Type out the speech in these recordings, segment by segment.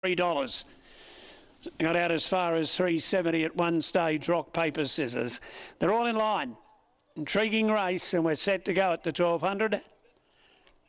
$3. Got out as far as $3.70 at one stage, rock, paper, scissors. They're all in line. Intriguing race, and we're set to go at the 1200.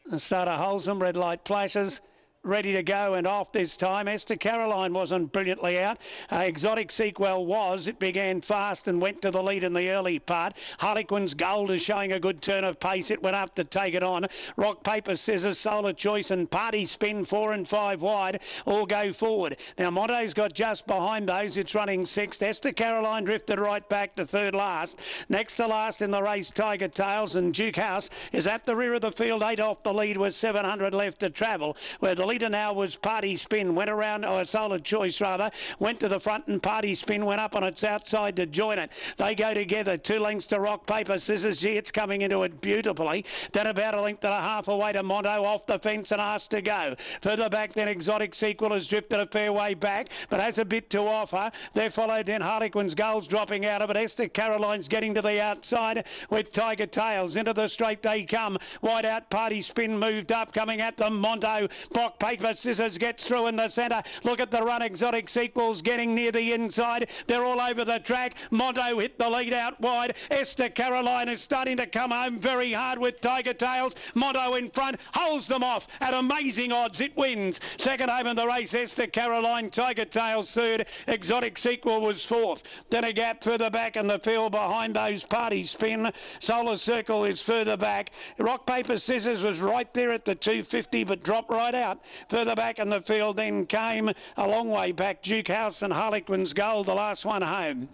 The starter holds them, red light flashes. Ready to go and off this time. Esther Caroline wasn't brilliantly out. Exotic Sequel was. It began fast and went to the lead in the early part. Harlequin's Gold is showing a good turn of pace. It went up to take it on. Rock, paper, scissors, Solar Choice and Party Spin 4 and 5 wide all go forward. Now Monto's got just behind those. It's running sixth. Esther Caroline drifted right back to third last. Next to last in the race, Tiger Tails, and Duke House is at the rear of the field. 8 off the lead with 700 left to travel. Where the leader now was Party Spin, went around, or Solar Choice rather, went to the front, and Party Spin went up on its outside to join it. They go together, 2 lengths to Rock, Paper, Scissors. Gee, it's coming into it beautifully. Then about a length and a half away to Monto, off the fence and asked to go. Further back then Exotic Sequel has drifted a fair way back, but has a bit to offer. They're followed then Harlequin's Gold's dropping out of it. Esther Caroline's getting to the outside with Tiger Tails. Into the straight they come. Wide out, Party Spin moved up, coming at them. Monto, Rock, Paper, Scissors gets through in the centre. Look at the run. Exotic Sequels getting near the inside. They're all over the track. Monto hit the lead out wide. Esther Caroline is starting to come home very hard with Tiger Tails. Monto in front holds them off at amazing odds. It wins. Second home in the race, Esther Caroline. Tiger Tails third. Exotic Sequel was fourth. Then a gap further back in the field behind those. Party Spin. Solar Circle is further back. Rock, Paper, Scissors was right there at the 250 but dropped right out. Further back in the field then came a long way back Duke House and Harlequin's Gold, the last one home.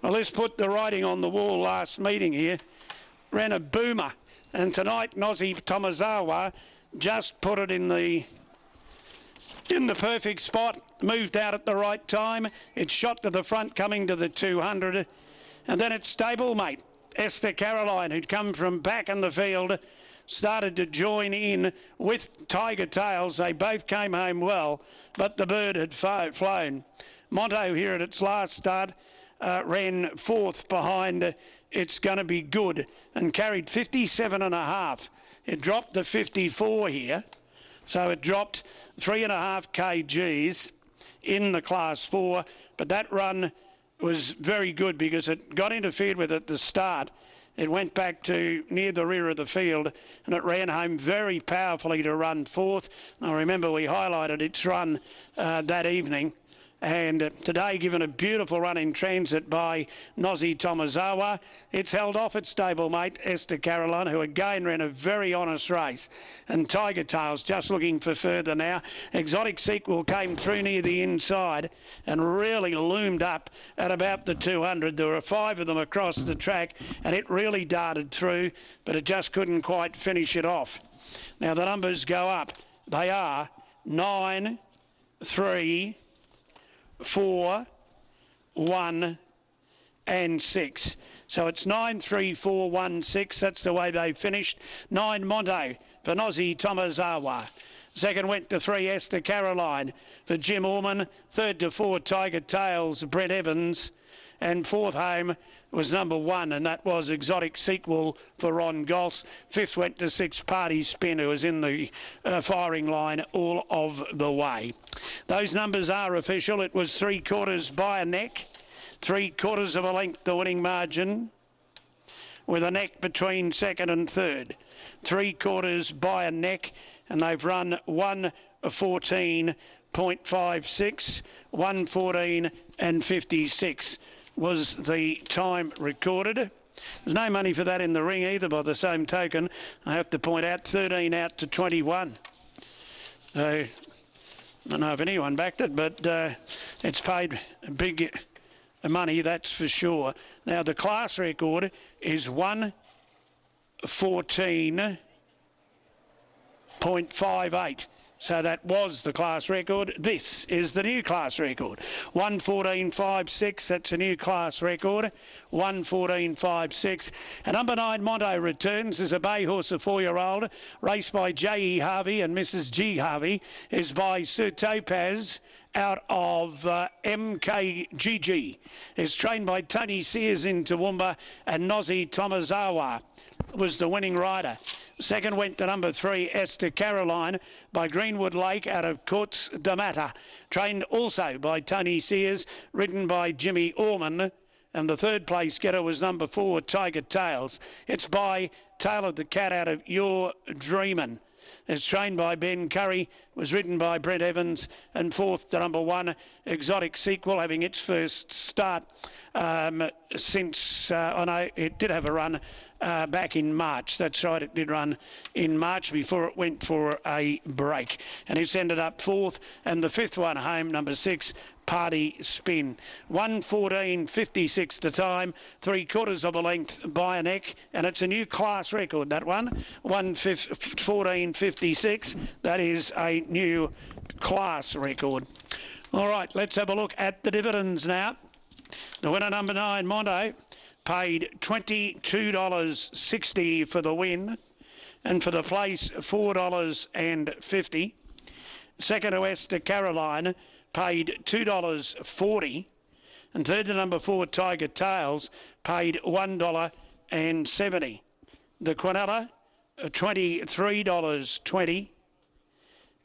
Well, this put the writing on the wall last meeting here. Ran a boomer, and tonight Nosy Tomazawa just put it in the perfect spot, moved out at the right time. It shot to the front coming to the 200, and then its stablemate Esther Caroline, who'd come from back in the field, started to join in with Tiger Tails. They both came home well, but the bird had flown. Monto here at its last start ran fourth behind It's Gonna Be Good and carried 57.5. It dropped to 54 here, so it dropped 3.5 kgs in the class 4, but that run was very good because it got interfered with at the start. It went back to near the rear of the field and it ran home very powerfully to run fourth. I remember we highlighted its run that evening, and today given a beautiful run in transit by Nosy Tomazawa. It's held off its stablemate Esther Caroline, who again ran a very honest race, and Tiger Tails just looking for further now. Exotic Sequel came through near the inside and really loomed up at about the 200. There were 5 of them across the track and it really darted through, but it just couldn't quite finish it off. Now the numbers go up. They are 9, 3, 4, 1 and 6. So it's 9, 3, 4, 1, 6. That's the way they finished. 9 Monto for Nosy Tomazawa. Second went to 3 Esther Caroline for Jim Orman. Third to 4 Tiger Tails, Brett Evans. And fourth home was number 1, and that was Exotic Sequel for Ron Goss. Fifth went to 6 Party Spin, who was in the firing line all of the way. Those numbers are official. It was 3/4 by a neck, 3/4 of a length the winning margin, with a neck between second and third. 3/4 by a neck, and they've run 1:14.56, 1:14 and 56. Was the time recorded. There's no money for that in the ring either, by the same token. I have to point out 13 out to 21. So I don't know if anyone backed it, but it's paid big money, that's for sure. Now the class record is 1:14.58. So that was the class record. This is the new class record. 1:14.56, that's a new class record. 1:14.56. And number 9, Monto returns as a bay horse, a 4-year-old. Raced by J.E. Harvey and Mrs. G. Harvey is by Sir Topaz out of MKGG. Is trained by Tony Sears in Toowoomba, and Nozi Tomazawa was the winning rider. Second went to number 3, Esther Caroline, by Greenwood Lake out of Courts D'Amata. Trained also by Tony Sears, ridden by Jimmy Orman. And the third place getter was number 4, Tiger Tails. It's by Taylor the Cat out of Your Dreamin'. It's trained by Ben Curry, was ridden by Brent Evans, and fourth to number 1, Exotic Sequel, having its first start since, it did have a run back in March. That's right, it did run in March before it went for a break. And it's ended up fourth, and the fifth one home, number 6, Party Spin. 1:14.56 the time, 3/4 of a length by a neck, and it's a new class record, that one. 1:14.56. That is a new class record. All right, let's have a look at the dividends now. The winner, number 9, Monto, paid $22.60 for the win, and for the place, $4.50. Second to Esther Caroline, paid $2.40, and third to number 4, Tiger Tails, paid $1.70. The Quinella, $23.20.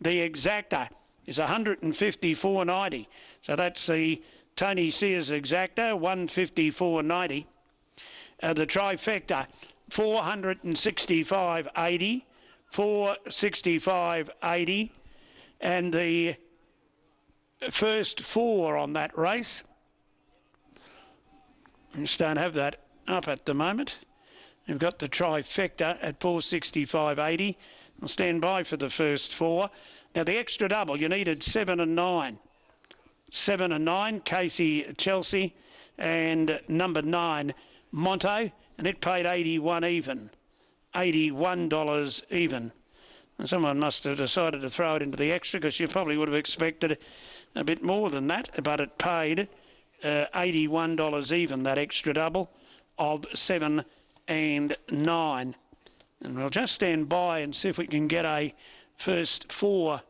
The Exacta is $154.90. So that's the Tony Sears Exacta, $154.90. The Trifecta, $465.80, $465.80, and the first 4 on that race, I just don't have that up at the moment. You've got the Trifecta at $465.80. I'll stand by for the first 4. Now the extra double, you needed 7 and 9. 7 and 9, Casey Chelsea, and number 9, Monto, and it paid 81 even. $81 even. And someone must have decided to throw it into the extra, because you probably would have expected a bit more than that, but it paid $81 even, that extra double of 7 and 9. And we'll just stand by and see if we can get a first 4.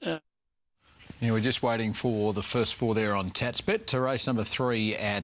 Yeah, we're just waiting for the first 4 there on Tatsbet to race number 3 at